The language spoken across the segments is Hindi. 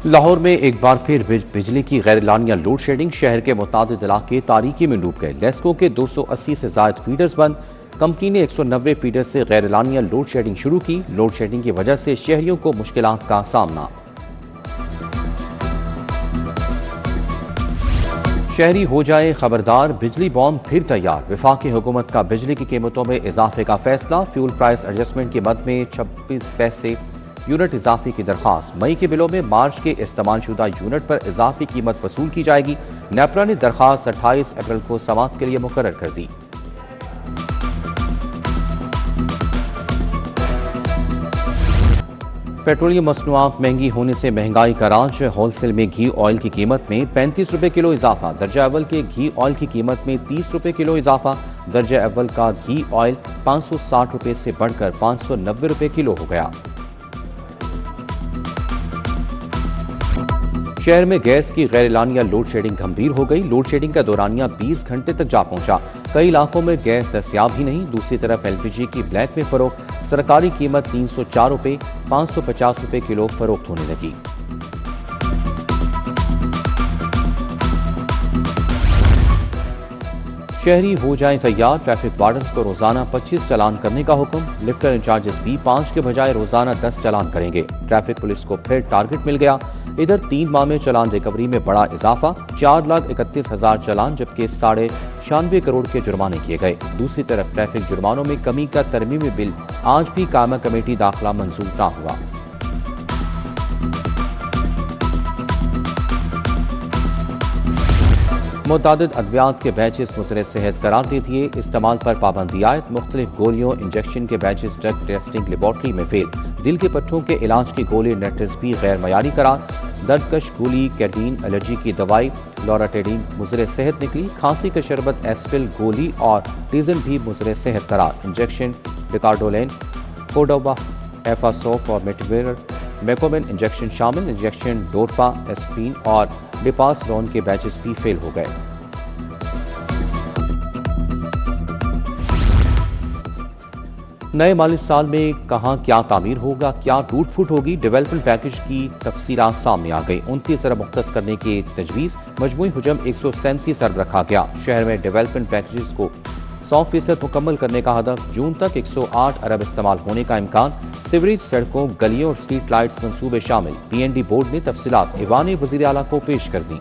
लाहौर में एक बार फिर बिजली की गैरलानिया लोड शेडिंग। शहर के मुतादिद इलाके तारीकी में डूब गए। लेस्को के 280 से ज्यादा फीडर्स बंद। कंपनी ने 190 फीडर से गैरलानिया लोड शेडिंग शुरू की। लोड शेडिंग की वजह से शहरियों को मुश्किलात का सामना। शहरी हो जाए खबरदार, बिजली बॉम्ब फिर तैयार। वफाकी हुकूमत का बिजली की कीमतों में इजाफे का फैसला। फ्यूल प्राइस एडजस्टमेंट के मद में 26 पैसे यूनिट इजाफे की दरख्वास्त। मई के बिलों में मार्च के इस्तेमाल शुदा यूनिट पर इजाफी कीमत वसूल की जाएगी। नेपरा ने दरख्वास्त 28 अप्रैल को समाअत के लिए मुकर्रर कर दी। पेट्रोलियम मसनूआत महंगी होने से महंगाई का राज। होलसेल में घी ऑयल की कीमत में 35 रुपए किलो इजाफा। दर्जा अव्वल के घी ऑयल की कीमत में 30 रुपए किलो इजाफा। दर्जा अव्वल का घी ऑयल 560 रुपए से बढ़कर 590 रुपए किलो हो गया। शहर में गैस की गैरलानिया लोड शेडिंग गंभीर हो गई। लोड शेडिंग का दौरानिया 20 घंटे तक जा पहुंचा। कई इलाकों में गैस दस्तयाब ही नहीं। दूसरी तरफ एलपीजी की ब्लैक में फरोख्त। सरकारी कीमत 304 रुपए 550 रुपए किलो फरोख्त होने लगी। शहरी हो जाएं तैयार। ट्रैफिक वार्डन्स को रोजाना 25 चालान करने का हुक्म। लिफ्टर इंचार्जेस भी 5 के बजाय रोजाना 10 चालान करेंगे। ट्रैफिक पुलिस को फिर टारगेट मिल गया। इधर 3 माह में चालान रिकवरी में बड़ा इजाफा। 4,31,000 चालान जबकि 96.5 करोड़ के जुर्माने किए गए। दूसरी तरफ ट्रैफिक जुर्मानों में कमी का तरमीमी बिल आज भी कायमा कमेटी दाखिला मंजूर न हुआ। मुतादिद अद्वियात के बैचेस मुज़र सेहत करार दे दिए। इस्तेमाल पर पाबंदी आयत। मुख्तलिफ गोलियों इंजेक्शन के बैचेस ड्रग टेस्टिंग लेबॉर्ट्री में फेल। दिल के पट्टों के इलाज की गोली नेट्रिस भी गैर मयारी करार। दर्दकश गोली कैडीन, एलर्जी की दवाई लॉराटेडीन मुज़र सेहत निकली। खांसी का शरबत एस्पिल गोली और टीजन भी मुज़र सेहत करार। इंजेक्शन डिकार्डोलेन, कोडोबा, एफासोफ और मेटिवेर मेकोमेन इंजेक्शन शामिल। इंजेक्शन डोरफा, एस्प्रीन और डिपासरोन के बैचेस भी फेल हो गए। नए माली साल में कहां क्या तामीर होगा, क्या टूट फूट होगी, डेवलपमेंट पैकेज की तफसीलात सामने आ गई। 29 अरब मुख्तस करने की तजवीज़। मजमूई हुजम 137 अरब रखा गया। शहर में डेवलपमेंट पैकेज को 100% मुकम्मल करने का हदफ। जून तक 108 अरब इस्तेमाल होने का इम्कान। सीवरेज, सड़कों, गलियों और स्ट्रीट लाइट्स मंसूबे शामिल। PND बोर्ड ने तफसीलात ईवान वज़ीर आला को पेश कर दी।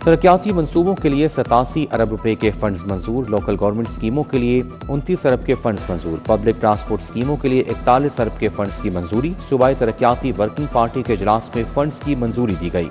तरक्याती मंसूबों के लिए 87 अरब रुपए के फंड्स मंजूर। लोकल गवर्नमेंट स्कीमों के लिए 29 अरब के फंड्स मंजूर। पब्लिक ट्रांसपोर्ट स्कीमों के लिए 41 अरब के फंड्स की मंजूरी। सूबाई तरक्याती वर्किंग पार्टी के इजलास में फंड्स की मंजूरी दी गई।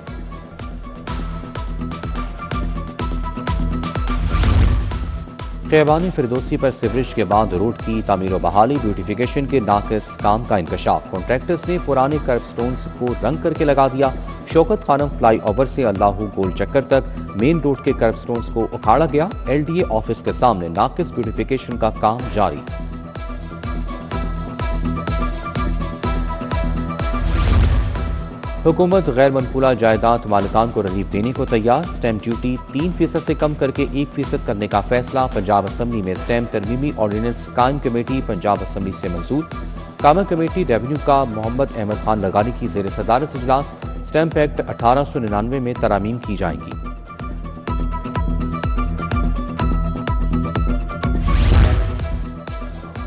खैबान फिरदौसी पर सिवरेज के बाद रोड की तामीर व बहाली। ब्यूटिफिकेशन के नाकिस काम का इंकशाफ। कॉन्ट्रैक्टर्स ने पुराने कर्ब स्टोन्स को रंग करके लगा दिया। शौकत खानम फ्लाई ओवर से अल्लाहू गोल चक्कर तक मेन रोड के कर्ब स्टोन्स को उखाड़ा गया। LDA ऑफिस के सामने नाकिस ब्यूटिफिकेशन का काम जारी। हुकूमत गैर मनकूला जायदाद मालिकान को रिलीफ देने को तैयार। स्टैम्प ड्यूटी 3% से कम करके 1% करने का फैसला। पंजाब असम्बली में स्टैम्प तरमीमी ऑर्डिनेंस कायम कमेटी पंजाब असम्बली से मंजूर। कायम कमेटी रेवेन्यू का मोहम्मद अहमद खान लगानी की जेर सदारत इजलास। स्टैम्प एक्ट 1899 में तरामीम की जाएंगी।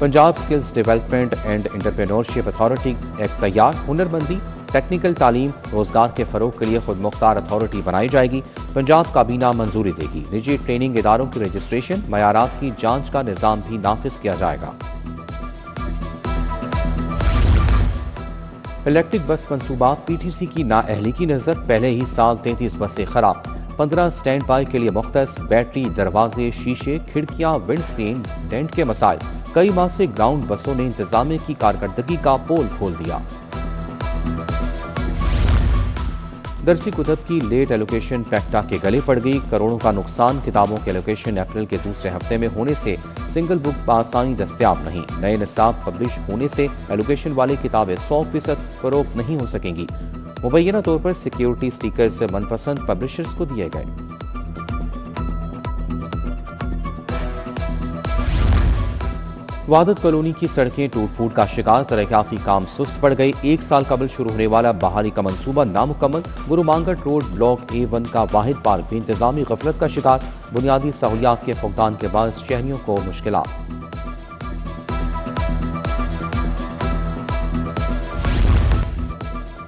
Punjab skills development and entrepreneurship authority act तैयार। हुनरमंदी, टेक्निकल तालीम, रोजगार के फरोग के लिए खुद मुख्तार अथॉरिटी बनाई जाएगी। पंजाब काबीना मंजूरी देगी। निजी ट्रेनिंग इदारों की रजिस्ट्रेशन, मयारात की जांच का निज़ाम भी नाफिज किया जाएगा। इलेक्ट्रिक बस मंसूबा। PTC की नाअहली की नजर। पहले ही साल 33 बसें खराब। 15 स्टैंड बाई के लिए मुख्तस। बैटरी, दरवाजे, शीशे, खिड़कियां, विंड स्क्रीन, डेंट के मसाइल। कई माह से ग्राउंड बसों ने इंतजामिया की कारकर्दगी का पोल खोल दिया। दरसी कुतब की लेट एलोकेशन फैक्टा के गले पड़ गई। करोड़ों का नुकसान। किताबों के एलोकेशन अप्रैल के दूसरे हफ्ते में होने से सिंगल बुक बआसानी दस्तयाब नहीं। नए निसाब पब्लिश होने से एलोकेशन वाली किताबें 100% फरोख्त नहीं हो सकेंगी। मुबैना तौर पर सिक्योरिटी स्टिकर्स मनपसंद पब्लिशर्स को दिए गए। वादत कॉलोनी की सड़कें टूट फूट का शिकार, तरक्याती काम सुस्त पड़ गई। 1 साल कबल शुरू होने वाला बहाली का मंसूबा नामुकम्मल। गुरु मांगट रोड ब्लॉक A1 का वाहिद पार्क भी इंतजामी गफलत का शिकार। बुनियादी सहूलियात के फुकदान के बाद शहरियों को मुश्किलात।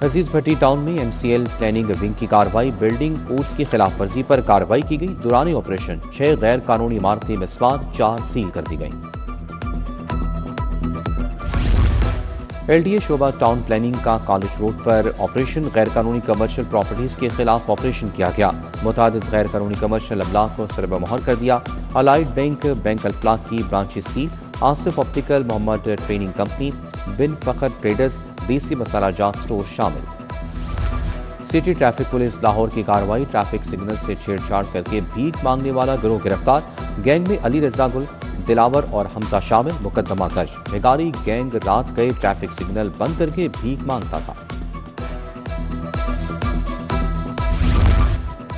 अजीज भट्टी टाउन में MCL प्लानिंग विंग की कार्रवाई। बिल्डिंग कोड्स की खिलाफ वर्जी पर कार्रवाई की गई। दौरान ऑपरेशन 6 गैर कानूनी इमारतें मिसमार, 4 सील कर दी गई। LDA शोबा टाउन प्लानिंग का कॉलेज रोड पर ऑपरेशन। गैर कानूनी कमर्शियल प्रॉपर्टीज के खिलाफ ऑपरेशन किया गया। मुतादिद गैर कानूनी कमर्शियल अमलाक को सरब मोहर कर दिया। अलाइड बैंक अल्फलाक की branches seal. Asif optical, Mohammad training company, Bin Fakhar traders, Desi Masala जात स्टोर शामिल। सिटी ट्रैफिक पुलिस लाहौर की कार्रवाई। ट्रैफिक सिग्नल से छेड़छाड़ करके भीख मांगने वाला गिरोह गिरफ्तार। गैंग में अली रजा गुल, दिलावर और हमजा शामिल। मुकदमा दर्ज। भिखारी गैंग रात गए ट्रैफिक सिग्नल बंद करके भीख मांगता था।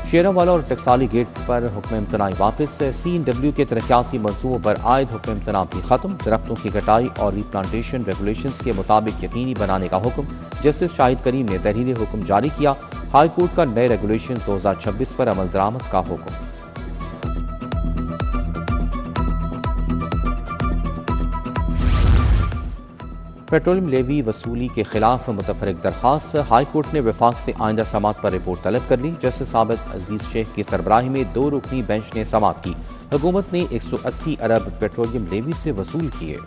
शेरावाला और टकसाली गेट पर हुक्म इम्तनाई वापस। CNW के तरक्याती मंसूबों पर आयद हुक्म इम्तना भी खत्म। दरख्तों की कटाई और रिप्लांटेशन रेगुलेशंस के मुताबिक यकीनी बनाने का हुक्म। जस्टिस शाहिद करीम ने तहरीर हुक्म जारी किया। हाई कोर्ट का नए रेगुलेशंस 2026 पर अमल दरामद का हुक्म। पेट्रोलियम लेवी वसूली के खिलाफ मुतफरिक दरखास्त। हाई कोर्ट ने वफाक से आइंदा समात पर रिपोर्ट तलब कर ली। जस्टिस साबित अजीज शेख की सरबराही में 2 रुकनी बेंच ने समात की। हुकूमत ने 180 अरब पेट्रोलियम लेवी से वसूल किए।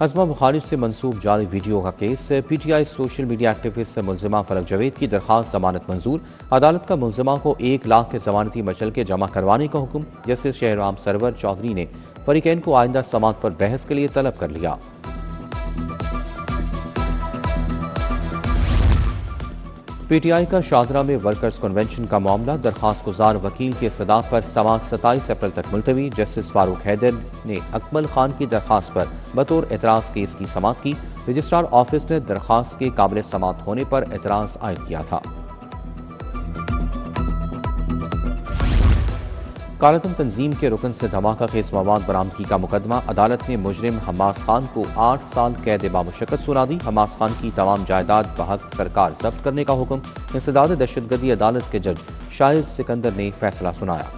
अज़मा बुखारी से मंसूब जाली वीडियो का केस। PTI सोशल मीडिया एक्टिविस्ट मुलजिमा फलक जवेद की दरखास्त जमानत मंजूर। अदालत का मुलजिमा को 1 लाख के जमानती मचल के जमा करवाने का हुक्म। जस्टिस शहराम सरवर चौधरी ने फरीकैन को आइंदा समात पर बहस के लिए तलब कर लिया। PTI का शादरा में वर्कर्स कन्वेंशन का मामला। दरखास्त गुजार वकील के सदाक पर समात 27 अप्रैल तक मुलतवी। जस्टिस फारूक हैदर ने अकमल खान की दरखास्त पर बतौर एतराज़ केस की समात की। रजिस्ट्रार ऑफिस ने दरखास्त के काबिल समात होने पर एतराज़ आयद किया था। कालातम तंजीम के रुकन से धमाका खेज मवाद बरामदगी का मुकदमा। अदालत ने मुजरिम हमास खान को 8 साल कैद बामुशक्कत सुना दी। हमास खान की तमाम जायदाद बहक सरकार जब्त करने का हुक्म। इंसदाद दहशतगर्दी अदालत के जज शाहिद सिकंदर ने फैसला सुनाया।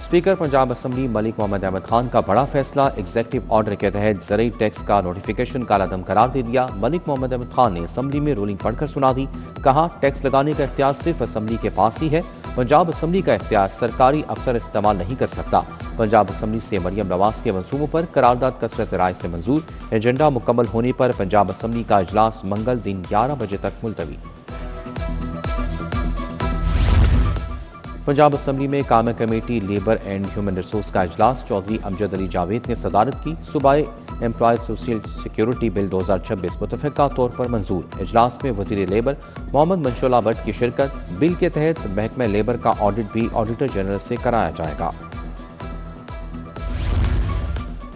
स्पीकर पंजाब असम्बली मलिक मोहम्मद अहमद खान का बड़ा फैसला। एग्जीक्यूटिव ऑर्डर के तहत ज़रूरी टैक्स का नोटिफिकेशन कालादम करार दे दिया। मलिक मोहम्मद अहमद खान ने असम्बली में रूलिंग पढ़कर सुना दी। कहा, टैक्स लगाने का इख्तियार सिर्फ असम्बली के पास ही है। पंजाब असम्बली का इख्तियार सरकारी अफसर इस्तेमाल नहीं कर सकता। पंजाब असम्बली से मरियम नवाज के मंसूबों पर करारदाद कसरत राय से मंजूर। एजेंडा मुकम्मल होने पर पंजाब असम्बली का इजलास मंगल दिन 11 बजे तक मुलतवी। पंजाब असम्बली में कामा committee labour and human resource का इजलास। चौधरी अमजद अली जावेद ने सदारत की। सूबाई एम्प्लॉय सोशल सिक्योरिटी बिल 2026 मुतफ़िक़ा तौर पर मंजूर। इजलास में वज़ीर लेबर मोहम्मद मंशुल्लाह भट्ट की शिरकत। बिल के तहत महकमा लेबर का ऑडिट भी ऑडिटर जनरल से कराया जाएगा।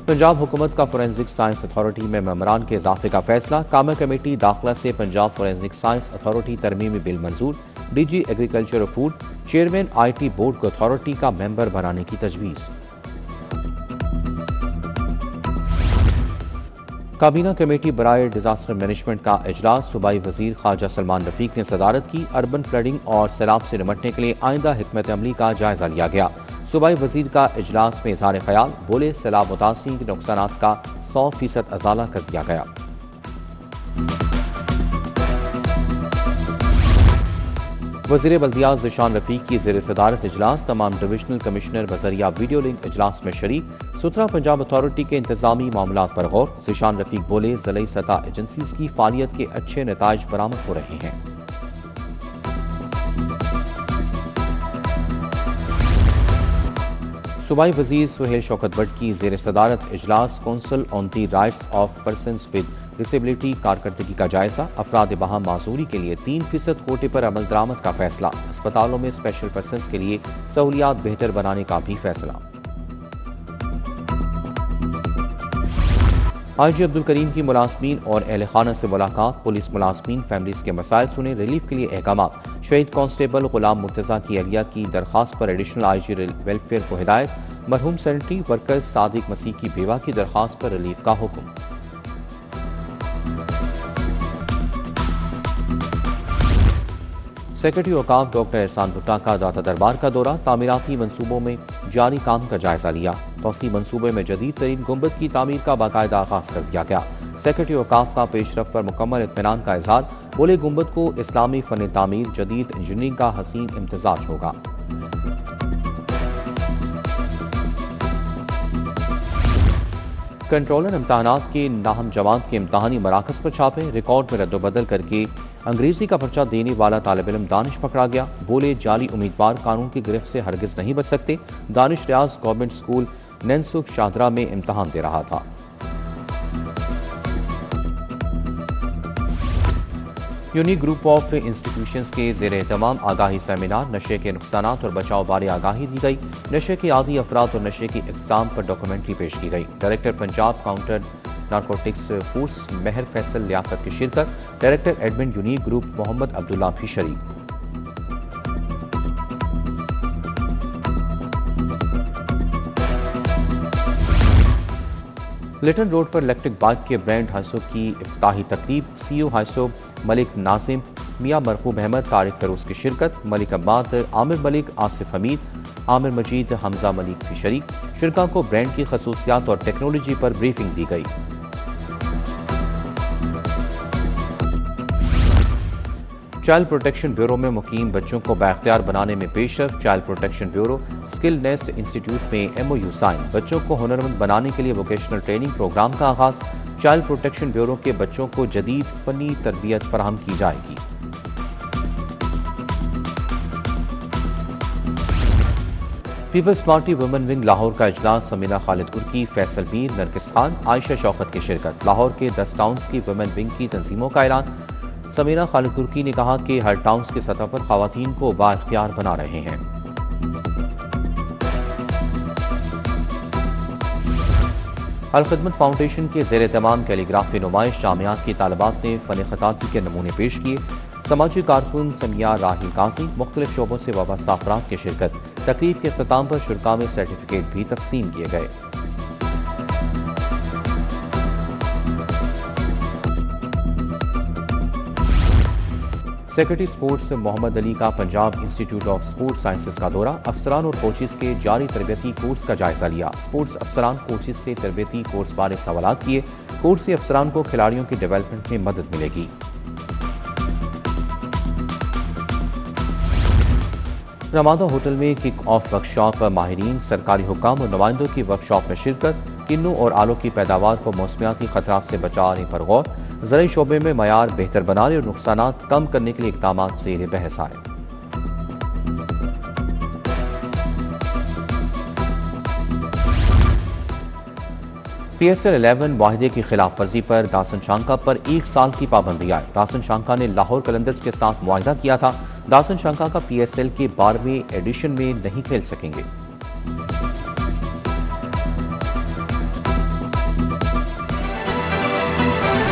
पंजाब हुकूमत का फोरेंसिक साइंस अथॉरिटी में मेंबरान के इजाफे का फैसला। कामा कमेटी दाखिला से पंजाब फोरेंसिक साइंस अथॉरिटी तरमीमी बिल मंजूर। DG एग्रीकल्चर और फूड चेयरमैन IT बोर्ड को अथॉरिटी का मेंबर बनाने की तजवीज़। काबीना कमेटी बराए डिजास्टर मैनेजमेंट का इजलास। सूबाई वजीर ख्वाजा सलमान रफीक ने सदारत की। अर्बन फ्लडिंग और सैलाब से निपटने के लिए आइंदा हिकमत अमली का जायजा लिया गया। सूबाई वजीर का इजलास में इज़हार ख्याल। बोले, सैलाब मुतासिरीन के नुकसानात का 100% अजाला कर दिया गया। वज़ीर बल्दियात ज़ीशान रफ़ीक की ज़ेर सदारत इजलास। तमाम डिविजनल कमिश्नर बजरिया वीडियो लिंक इजलास में शरीक। सुथरा पंजाब अथॉरिटी के इंतजामी मामलात पर गौर। ज़ीशान रफ़ीक बोले, ज़िली सतह एजेंसीज की फ़ालियत के अच्छे नताइज बरामद हो रहे हैं। सूबाई वज़ीर सुहेल शौकत भट्ट की ज़ेर सदारत इजलास। Council on the rights of persons with disability कारकर्दगी का जायजा। अफराद बहा माजूरी के लिए 3% कोटे पर अमल दरामद का फैसला। अस्पतालों में स्पेशल पर्सन्स के लिए सहूलियात बेहतर बनाने का भी फैसला। IG अब्दुल करीम की मुलाजमीन और अहल खाना से मुलाकात, पुलिस मुलाजमीन फैमिलीज के मसाइल सुने, रिलीफ के लिए अहकाम। शहीद कांस्टेबल गुलाम मुर्तज़ा की अहलिया की दरख्वास्त पर एडिशनल IG वेलफेयर को हिदायत। मरहूम सैनिटरी वर्कर सादिक मसीह की बेवा की दरख्वास्त पर रिलीफ का हुक्म। सेक्रेटरी औकाफ डॉक्टर एहसान भुट्टा का दाता दरबार का दौरा, तामीराती मंसूबों में जारी काम का जायजा लिया। तौसी मंसूबे में जदीद तरीन गुंबद की तामीर का बाकायदा आगाज कर दिया गया। सेक्रेटरी औकाफ का पेशरफ पर मुकम्मल इत्मीनान का इजहार, बोले गुंबद को इस्लामी फन तामीर जदीद इंजीनियरिंग का हसीन इम्तजाज होगा। कंट्रोलर इम्तहानात के नाहम जमात के इम्तहानी मराकज पर छापे, रिकॉर्ड में रद्दबदल करके अंग्रेजी का पर्चा देने वाला तालिब इल्म दानिश पकड़ा गया। बोले जाली उम्मीदवार कानून की गिरफ्त से हरगिज नहीं बच सकते। दानिश रियाज गवर्नमेंट स्कूल नैनसुख शादरा में इम्तहान दे रहा था। यूनिक ग्रुप ऑफ इंस्टीट्यूशंस के ज़ेर एहतमाम आगाही सेमिनार, नशे के नुकसानात और बचाव बारे आगाही दी गई। नशे के आदी अफराद और नशे की इकसाम पर डॉक्यूमेंट्री पेश की गई। Director Punjab counter narcotics force Mehar Faisal Liaquat की शिरकत। Director admin unique group Mohammad Abdullah भी शरीक। लिटन रोड पर इलेक्ट्रिक बाइक के ब्रांड हाइसोप की इफ्ताही तकरीब, CEO हाइसोप मलिक नासिम, मियाँ मरहूम अहमद, तारिक फरोज की शिरकत। मलिक अब्बाद, आमिर मलिक, आसिफ हमीद, आमिर मजीद, हमजा मलिक भी शरीक। शिरका को ब्रांड की खसूसियात और टेक्नोलॉजी पर ब्रीफिंग दी गई। चाइल्ड प्रोटेक्शन ब्यूरो में मुकीम बच्चों को बाख्तियार बनाने में पेशरफ। Child protection bureau skill nest institute में MOU साइन। बच्चों को हुनरमंद बनाने के लिए वोकेशनल ट्रेनिंग प्रोग्राम का आगाज। चाइल्ड प्रोटेक्शन ब्यूरो के बच्चों को जदीद फनी तरबियत फराहम की जाएगी। Peoples Party women wing Lahore का इजलास, समीना खालिद कुर्की, फैसल मीर, नरगिस खान, आयशा शौकत की शिरकत। लाहौर के 10 टाउन्स की वुमेन विंग की तंजीमों का ऐलान। समीना खालिद कुर्की ने कहा कि हर टाउन्स के सतह पर खवातीन को बाइख्तियार बना रहे हैं। अल खिदमत फाउंडेशन के ज़ेर तमाम कैलीग्राफी नुमाइश, जामियात की तालिबात ने फ़न खताती के नमूने पेश किए। समाजी कारकुन समिया राहिल काजी, मुख्तलिफ शोबों से वाबस्ता अफराद की शिरकत। तकरीब के अख्ताम पर शुरा में सर्टिफिकेट भी तकसीम किए गए। सेक्रेटरी स्पोर्ट्स मोहम्मद अली का Punjab institute of sports sciences का दौरा, अफसरान और कोचिस के जारी तरबियती कोर्स का जायजा लिया। स्पोर्ट्स अफसरान कोचिस से तरबियती कोर्स बारे सवाल किए। कोर्स से अफसरान को खिलाड़ियों की डेवलपमेंट में मदद मिलेगी। रमादा होटल में किक ऑफ वर्कशॉप, माहिरीन, सरकारी हुक्काम और नुमाइंदों की वर्कशॉप में शिरकत। किन्नू और आलू की पैदावार को मौसमियाती खतरात से बचाने पर गौर। ज़राई शोबे में मयार बेहतर बनाने और नुकसानात कम करने के लिए इक़दामात ज़ेर बहस आए। PSL 11 वाहिदे की खिलाफ वर्जी पर दासन शांका पर 1 साल की पाबंदी आए। दासन शांका ने लाहौर कलंदर्स के साथ मुआहिदा किया था। दासन शांका का PSL के 12वें एडिशन में नहीं खेल सकेंगे।